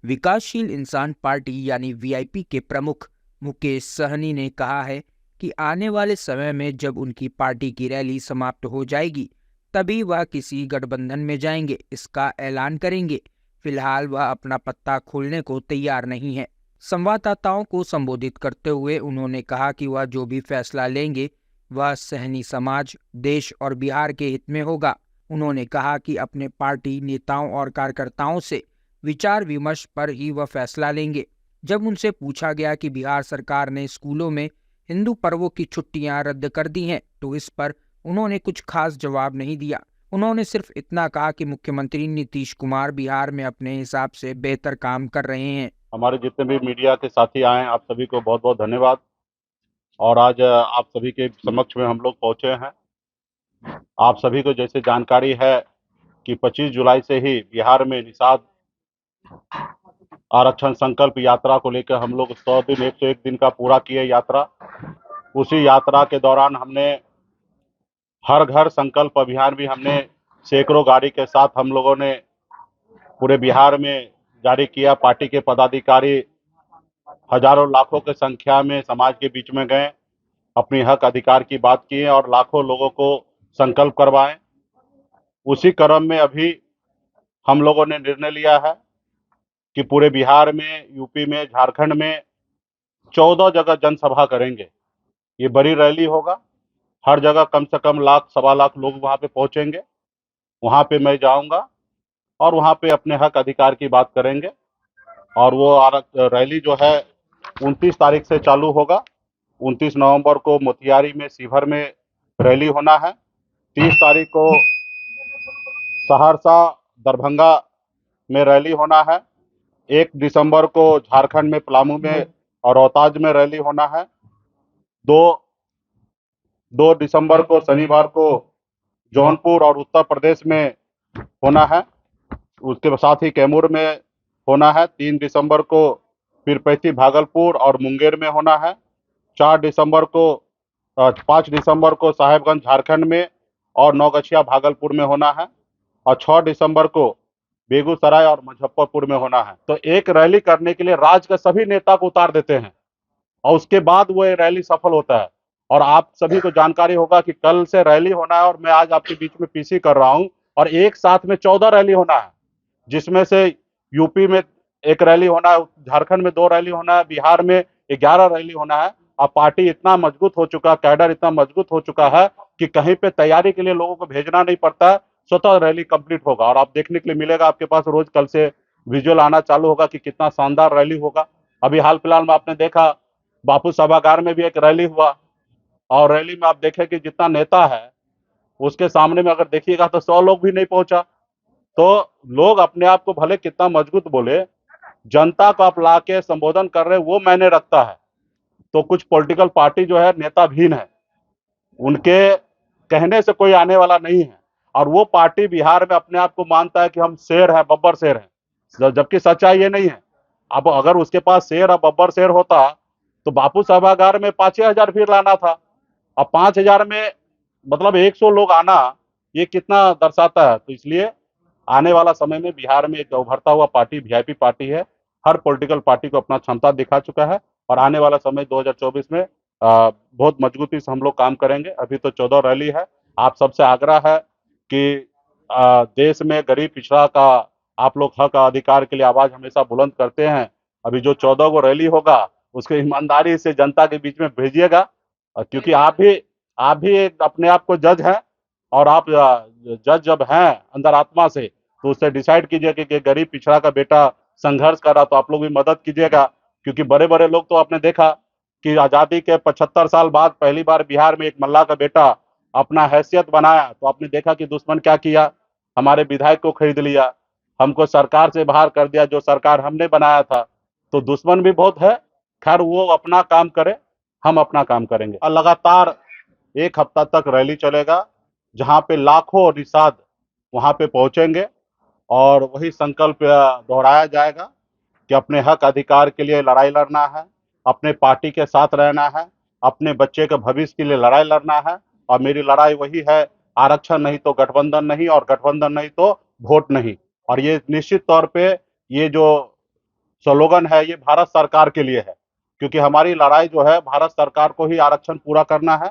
विकासशील इंसान पार्टी यानी वीआईपी के प्रमुख मुकेश सहनी ने कहा है कि आने वाले समय में जब उनकी पार्टी की रैली समाप्त हो जाएगी तभी वह किसी गठबंधन में जाएंगे, इसका ऐलान करेंगे। फिलहाल वह अपना पत्ता खोलने को तैयार नहीं है। संवाददाताओं को संबोधित करते हुए उन्होंने कहा कि वह जो भी फैसला लेंगे वह सहनी समाज, देश और बिहार के हित में होगा। उन्होंने कहा कि अपने पार्टी नेताओं और कार्यकर्ताओं से विचार विमर्श पर ही वह फैसला लेंगे। जब उनसे पूछा गया कि बिहार सरकार ने स्कूलों में हिंदू पर्वों की छुट्टियां रद्द कर दी हैं, तो इस पर उन्होंने कुछ खास जवाब नहीं दिया। उन्होंने सिर्फ इतना कहा कि मुख्यमंत्री नीतीश कुमार बिहार में अपने हिसाब से बेहतर काम कर रहे हैं। हमारे जितने भी मीडिया के साथी आए, आप सभी को बहुत बहुत धन्यवाद। और आज आप सभी के समक्ष में हम लोग पहुंचे हैं। आप सभी को जैसे जानकारी है कि 25 जुलाई से ही बिहार में निषाद आरक्षण संकल्प यात्रा को लेकर हम लोग 100 दिन 101 दिन का पूरा किए यात्रा। उसी यात्रा के दौरान हमने हर घर संकल्प अभियान भी हमने सैकड़ों गाड़ी के साथ हम लोगों ने पूरे बिहार में जारी किया। पार्टी के पदाधिकारी हजारों लाखों की संख्या में समाज के बीच में गए, अपनी हक अधिकार की बात किए और लाखों लोगों को संकल्प करवाएं। उसी क्रम में अभी हम लोगों ने निर्णय लिया है कि पूरे बिहार में, यूपी में, झारखंड में 14 जगह जनसभा करेंगे। ये बड़ी रैली होगा। हर जगह कम से कम लाख सवा लाख लोग वहां पे पहुंचेंगे। वहां पे मैं जाऊंगा और वहां पे अपने हक अधिकार की बात करेंगे। और वो रैली जो है 29 तारीख से चालू होगा। 29 नवंबर को मोतिहारी में, शिवहर में रैली होना है। 30 तारीख को सहरसा, दरभंगा में रैली होना है। 1 दिसंबर को झारखंड में पलामू में और रोहतास में रैली होना है। 2 2 दिसंबर को शनिवार को जौनपुर और उत्तर प्रदेश में होना है। उसके साथ ही कैमूर में होना है। 3 दिसंबर को पीरपैंती, भागलपुर और मुंगेर में होना है। 4 दिसंबर को 5 दिसंबर को साहेबगंज झारखंड में और नौगछिया भागलपुर में होना है। और 6 दिसंबर को बेगूसराय और मुजफ्फरपुर में होना है। तो एक रैली करने के लिए राज्य के सभी नेता को उतार देते हैं और उसके बाद वो ये रैली सफल होता है। और आप सभी को जानकारी होगा कि कल से रैली होना है और मैं आज आपके बीच में पीसी कर रहा हूं। और एक साथ में 14 रैली होना है, जिसमें से यूपी में एक रैली होना है, झारखंड में 2 रैली होना है, बिहार में 11 रैली होना है। अब पार्टी इतना मजबूत हो चुका, कैडर इतना मजबूत हो चुका है कि कहीं पे तैयारी के लिए लोगों को भेजना नहीं पड़ता है, स्वतः रैली कंप्लीट होगा। और आप देखने के लिए मिलेगा, आपके पास रोज कल से विजुअल आना चालू होगा कि कितना शानदार रैली होगा। अभी हाल फिलहाल में आपने देखा, बापू सभागार में भी एक रैली हुआ और रैली में आप देखें कि जितना नेता है उसके सामने में अगर देखिएगा तो 100 लोग भी नहीं पहुंचा। तो लोग अपने आप को भले कितना मजबूत बोले, जनता को आप ला के संबोधन कर रहे, वो मायने रखता है। तो कुछ पॉलिटिकल पार्टी जो है नेताहीन है, उनके कहने से कोई आने वाला नहीं है। और वो पार्टी बिहार में अपने आप को मानता है कि हम शेर है, बब्बर शेर है, जबकि सच्चाई ये नहीं है। अब अगर उसके पास शेर और बब्बर शेर होता तो बापू सभागार में 5,000 भीड़ लाना था। अब 5,000 में मतलब 100 लोग आना, ये कितना दर्शाता है। तो इसलिए आने वाला समय में बिहार में एक उभरता हुआ पार्टी वीआईपी पार्टी है। हर पॉलिटिकल पार्टी को अपना क्षमता दिखा चुका है और आने वाला समय 2024 में बहुत मजबूती से हम लोग काम करेंगे। अभी तो 14 रैली है। आप सबसे आग्रह है कि देश में गरीब पिछड़ा का आप लोग हक अधिकार के लिए आवाज हमेशा बुलंद करते हैं। अभी जो 14 को रैली होगा उसको ईमानदारी से जनता के बीच में भेजिएगा, क्योंकि आप भी एक अपने आप को जज हैं। और आप जज जब हैं अंदर आत्मा से, तो उससे डिसाइड कीजिए कि गरीब पिछड़ा का बेटा संघर्ष कर रहा, तो आप लोग भी मदद कीजिएगा। क्योंकि बड़े बड़े लोग तो आपने देखा कि आजादी के 75 साल बाद पहली बार बिहार में एक मल्ला का बेटा अपना हैसियत बनाया, तो आपने देखा कि दुश्मन क्या किया, हमारे विधायक को खरीद लिया, हमको सरकार से बाहर कर दिया, जो सरकार हमने बनाया था। तो दुश्मन भी बहुत है। खैर वो अपना काम करे, हम अपना काम करेंगे। और लगातार 1 हफ्ता तक रैली चलेगा, जहां पे लाखों निषाद वहां पे पहुंचेंगे और वही संकल्प दोहराया जाएगा कि अपने हक अधिकार के लिए लड़ाई लड़ना है, अपने पार्टी के साथ रहना है, अपने बच्चे के भविष्य के लिए लड़ाई लड़ना है। और मेरी लड़ाई वही है, आरक्षण नहीं तो गठबंधन नहीं, और गठबंधन नहीं तो वोट नहीं। और ये निश्चित तौर पे ये जो स्लोगन है ये भारत सरकार के लिए है, क्योंकि हमारी लड़ाई जो है भारत सरकार को ही आरक्षण पूरा करना है।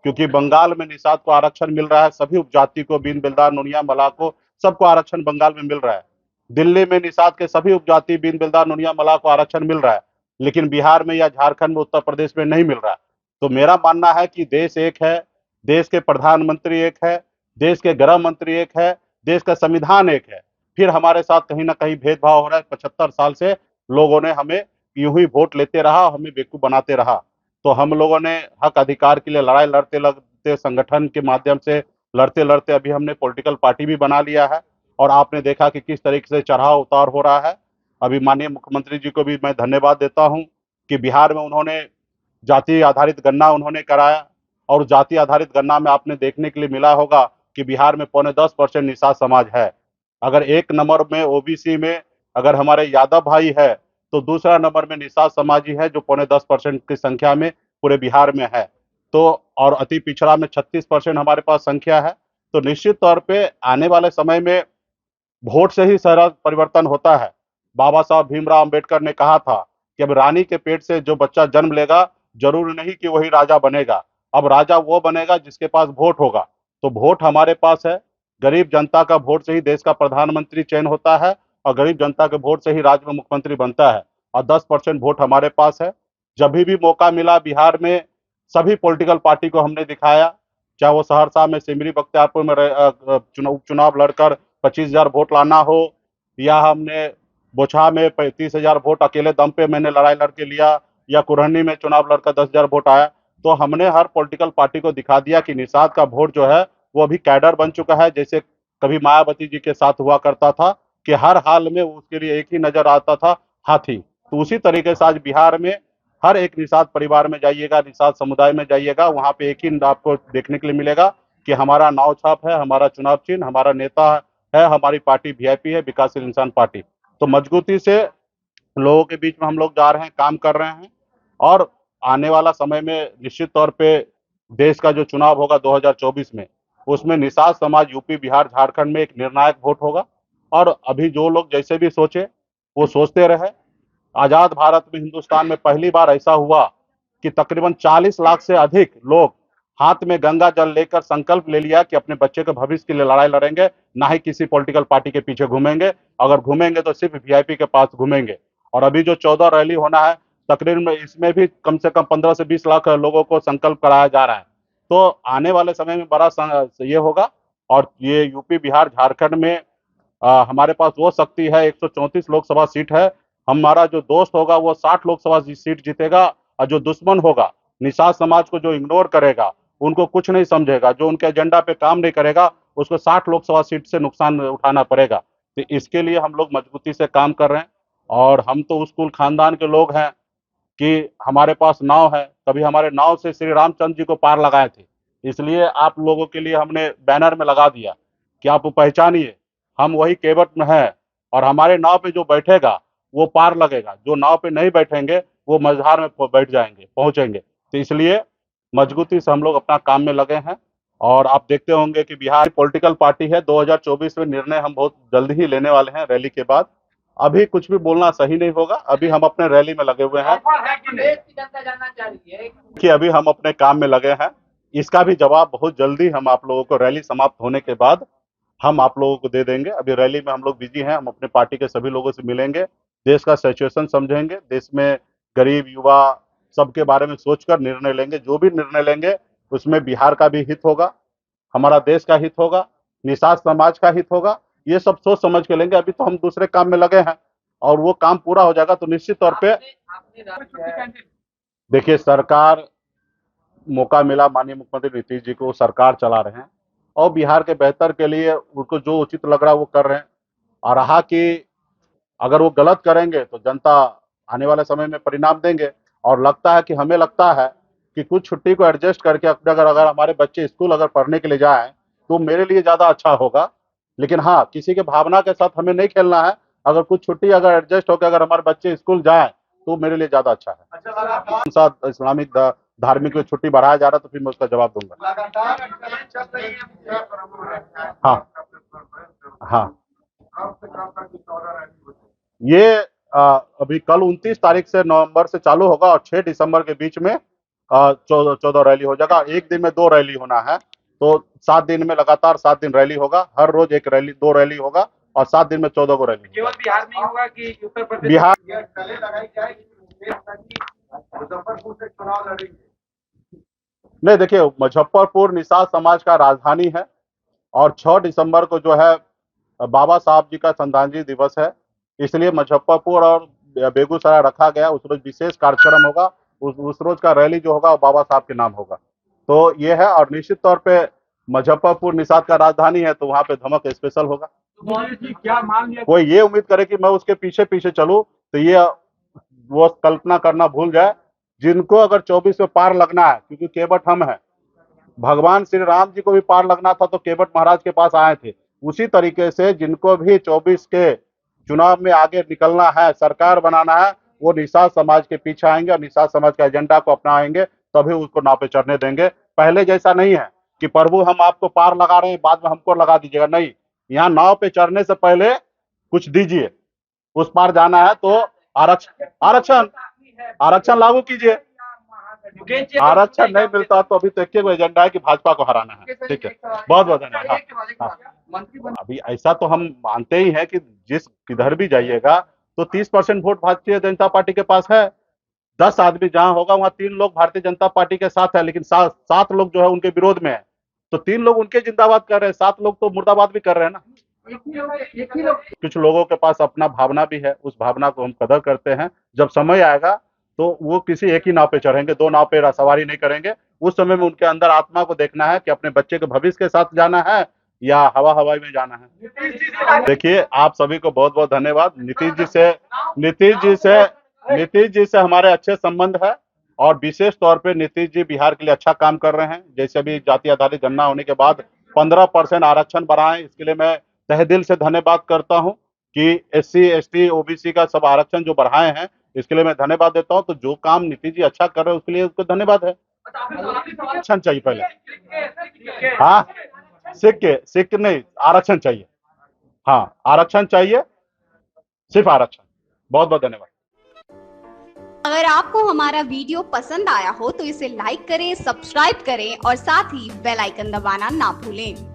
क्योंकि बंगाल में निषाद को आरक्षण मिल रहा है, सभी उपजाति को, बीन बिल्दार, नुनिया, मलाह को, सबको आरक्षण बंगाल में मिल रहा है। दिल्ली में निषाद के सभी उपजाति, बीन बिल्दार, नुनिया, मलाह को आरक्षण मिल रहा है, लेकिन बिहार में या झारखंड में, उत्तर प्रदेश में नहीं मिल रहा है। तो मेरा मानना है कि देश एक है, देश के प्रधानमंत्री एक है, देश के गृह मंत्री एक है, देश का संविधान एक है, फिर हमारे साथ कहीं ना कहीं भेदभाव हो रहा है। 75 साल से लोगों ने हमें यूं ही वोट लेते रहा, हमें बेवकूफ बनाते रहा। तो हम लोगों ने हक अधिकार के लिए लड़ाई लड़ते लड़ते, संगठन के माध्यम से लड़ते लड़ते अभी हमने पॉलिटिकल पार्टी भी बना लिया है। और आपने देखा कि किस तरीके से चढ़ाव उतार हो रहा है। अभी माननीय मुख्यमंत्री जी को भी मैं धन्यवाद देता हूं कि बिहार में उन्होंने जाति आधारित गणना उन्होंने कराया, और जाति आधारित गणना में आपने देखने के लिए मिला होगा कि बिहार में 9.5% निषाद समाज है। अगर एक नंबर में ओबीसी में अगर हमारे यादव भाई है, तो दूसरा नंबर में निषाद समाजी है, जो 9.5% की संख्या में पूरे बिहार में है। तो और अति पिछड़ा में 36% हमारे पास संख्या है। तो निश्चित तौर पे आने वाले समय में वोट से ही सारा परिवर्तन होता है। बाबा साहब भीमराव अंबेडकर ने कहा था कि अब रानी के पेट से जो बच्चा जन्म लेगा, जरूर नहीं कि वही राजा बनेगा, अब राजा वो बनेगा जिसके पास वोट होगा। तो वोट हमारे पास है, गरीब जनता का वोट से ही देश का प्रधानमंत्री चयन होता है, और गरीब जनता के वोट से ही राज्य में मुख्यमंत्री बनता है। और 10% वोट हमारे पास है। जब भी मौका मिला बिहार में, सभी पॉलिटिकल पार्टी को हमने दिखाया, चाहे वो सहरसा में सिमरी बख्तियारपुर में उपचुनाव लड़कर 25,000 वोट लाना हो, या हमने बोछा में 35,000 वोट अकेले दम पे मैंने लड़ाई लड़के लिया, या कुरहनी में चुनाव लड़कर 10,000 वोट आया। तो हमने हर पॉलिटिकल पार्टी को दिखा दिया कि निषाद का वोट जो है वो अभी कैडर बन चुका है। जैसे कभी मायावती जी के साथ हुआ करता था कि हर हाल में उसके लिए एक ही नजर आता था, हाथी। तो उसी तरीके से आज बिहार में हर एक निषाद परिवार में जाइएगा, निषाद समुदाय में जाइएगा, वहां पे एक ही आपको देखने के लिए मिलेगा कि हमारा नाव छाप है, हमारा चुनाव चिन्ह, हमारा नेता है, हमारी पार्टी वीआईपी है, विकासशील इंसान पार्टी। तो मजबूती से लोगों के बीच में हम लोग जा रहे हैं, काम कर रहे हैं। और आने वाला समय में निश्चित तौर पे देश का जो चुनाव होगा 2024 में, उसमें निषाद समाज यूपी, बिहार, झारखंड में एक निर्णायक वोट होगा। और अभी जो लोग जैसे भी सोचे वो सोचते रहे। आजाद भारत में, हिंदुस्तान में पहली बार ऐसा हुआ कि तकरीबन 40 लाख से अधिक लोग हाथ में गंगा जल लेकर संकल्प ले लिया कि अपने बच्चे के भविष्य के लिए लड़ाई लड़ेंगे, ना ही किसी पॉलिटिकल पार्टी के पीछे घूमेंगे। अगर घूमेंगे तो सिर्फ वीआईपी के पास घूमेंगे। और अभी जो 14 रैली होना है, तकरीबन इसमें भी कम से कम 15 से 20 लाख लोगों को संकल्प कराया जा रहा है। तो आने वाले समय में बड़ा ये होगा। और ये यूपी, बिहार, झारखंड में हमारे पास वो शक्ति है, 134 लोकसभा सीट है। हमारा जो दोस्त होगा वो 60 लोकसभा सीट जीतेगा, और जो दुश्मन होगा, निषाद समाज को जो इग्नोर करेगा, उनको कुछ नहीं समझेगा, जो उनके एजेंडा पे काम नहीं करेगा, उसको 60 लोकसभा सीट से नुकसान उठाना पड़ेगा। तो इसके लिए हम लोग मजबूती से काम कर रहे हैं। और हम तो उस कुल खानदान के लोग हैं कि हमारे पास नाव है, कभी हमारे नाव से श्री रामचंद्र जी को पार लगाए थे। इसलिए आप लोगों के लिए हमने बैनर में लगा दिया कि आप पहचानिए, हम वही केवट में हैं, और हमारे नाव पे जो बैठेगा वो पार लगेगा, जो नाव पे नहीं बैठेंगे वो मझधार में बैठ जाएंगे, पहुंचेंगे। तो इसलिए मजबूती से हम लोग अपना काम में लगे हैं। और आप देखते होंगे कि बिहार पॉलिटिकल पार्टी है, 2024 में निर्णय हम बहुत जल्द ही लेने वाले हैं रैली के बाद। अभी कुछ भी बोलना सही नहीं होगा, अभी हम अपने रैली में लगे हुए हैं कि अभी हम अपने काम में लगे हैं। इसका भी जवाब बहुत जल्दी हम आप लोगों को, रैली समाप्त होने के बाद हम आप लोगों को दे देंगे। अभी रैली में हम लोग बिजी हैं, हम अपने पार्टी के सभी लोगों से मिलेंगे, देश का सिचुएशन समझेंगे, देश में गरीब युवा सबके बारे में सोचकर निर्णय लेंगे। जो भी निर्णय लेंगे उसमें बिहार का भी हित होगा, हमारा देश का हित होगा, निषाद समाज का हित होगा। ये सब सोच समझ के लेंगे। अभी तो हम दूसरे काम में लगे हैं, और वो काम पूरा हो जाएगा तो निश्चित तौर पे देखिए, सरकार, मौका मिला माननीय मुख्यमंत्री नीतीश जी को, सरकार चला रहे हैं, और बिहार के बेहतर के लिए उनको जो उचित लग रहा है वो कर रहे हैं। और रहा कि अगर वो गलत करेंगे तो जनता आने वाले समय में परिणाम देंगे। और लगता है कि, हमें लगता है कि कुछ छुट्टी को एडजस्ट करके अपने अगर हमारे बच्चे स्कूल अगर पढ़ने के लिए जाएं तो मेरे लिए ज़्यादा अच्छा होगा। लेकिन हाँ, किसी के भावना के साथ हमें नहीं खेलना है। अगर कुछ छुट्टी अगर एडजस्ट होकर अगर हमारे बच्चे स्कूल जाएं तो मेरे लिए ज़्यादा अच्छा है। कौन सा इस्लामिक धार्मिक छुट्टी बढ़ाया जा रहा है तो फिर मैं उसका जवाब दूंगा। हाँ हाँ, ये अभी कल 29 तारीख से नवंबर से चालू होगा और 6 दिसंबर के बीच में 14 रैली हो जाएगा। एक दिन में 2 रैली होना है, तो 7 दिन में लगातार 7 दिन रैली होगा। हर रोज एक रैली, 2 रैली होगा और 7 दिन में 14 को रैली। केवल बिहार में ही होगा कि उत्तर प्रदेश? बिहार मुजफ्फरपुर से चुनाव लड़ेंगे? नहीं, देखिए, मुजफ्फरपुर निषाद समाज का राजधानी है और 6 दिसंबर को जो है बाबा साहब जी का श्रद्धांजलि दिवस है, इसलिए मुजफ्फरपुर और बेगूसराय रखा गया। उस रोज विशेष कार्यक्रम होगा, उस रोज का रैली जो होगा वो बाबा साहब के नाम होगा। तो ये है, और निश्चित तौर पे मुजफ्फरपुर निषाद का राजधानी है, तो वहाँ पे धमक स्पेशल होगा। क्या मान लिया? कोई ये उम्मीद करे कि मैं उसके पीछे पीछे चलूं, तो ये वो कल्पना करना भूल जाए। जिनको अगर 24 में पार लगना है, क्योंकि केवट हम हैं, भगवान श्री राम जी को भी पार लगना था तो केवट महाराज के पास आए थे। उसी तरीके से जिनको भी 24 के चुनाव में आगे निकलना है, सरकार बनाना है, वो निषाद समाज के पीछे आएंगे और निषाद समाज के एजेंडा को अपनाएंगे, तभी उसको नाव पे चढ़ने देंगे। पहले जैसा नहीं है कि प्रभु हम आपको पार लगा रहे हैं, बाद में हमको लगा दीजिएगा। नहीं, यहाँ नाव पे चढ़ने से पहले कुछ दीजिए, उस पार जाना है तो आरक्षण लागू कीजिए। आरक्षण नहीं मिलता तो अभी तो एक एजेंडा है कि भाजपा को हराना है। ठीक है, बहुत बहुत धन्यवाद। अभी ऐसा तो हम मानते ही हैं कि जिस किधर भी जाइएगा तो 30% वोट भारतीय जनता पार्टी के पास है। 10 आदमी जहां होगा वहां 3 लोग भारतीय जनता पार्टी के साथ है, लेकिन 7 लोग जो है उनके विरोध में है। तो 3 लोग उनके जिंदाबाद कर रहे हैं, 7 लोग तो मुर्दाबाद भी कर रहे हैं ना। कुछ लोगों के पास अपना भावना भी है, उस भावना को हम कदर करते हैं। जब समय आएगा तो वो किसी एक ही नाव पे चढ़ेंगे, 2 नाव पे सवारी नहीं करेंगे। उस समय में उनके अंदर आत्मा को देखना है कि अपने बच्चे के भविष्य के साथ जाना है या हवाई में जाना है। देखिए, आप सभी को बहुत बहुत धन्यवाद। नीतीश जी से हमारे अच्छे संबंध है और विशेष तौर पे नीतीश जी बिहार के लिए अच्छा काम कर रहे हैं। जैसे अभी जाति आधारित गणना होने के बाद 15% आरक्षण बढ़ाएं, इसके लिए मैं तहे दिल से धन्यवाद करता हूं कि SC ST OBC का सब आरक्षण जो बढ़ाए हैं, इसके लिए मैं धन्यवाद देता हूं। तो जो काम नीतीश जी अच्छा कर रहे हैं उसके लिए उसको धन्यवाद है। आरक्षण चाहिए पहले, हाँ, सिक्के नहीं, आरक्षण चाहिए। हाँ, आरक्षण चाहिए, सिर्फ आरक्षण। बहुत बहुत धन्यवाद। अगर आपको हमारा वीडियो पसंद आया हो तो इसे लाइक करें, सब्सक्राइब करें और साथ ही बेल आइकन दबाना ना भूलें।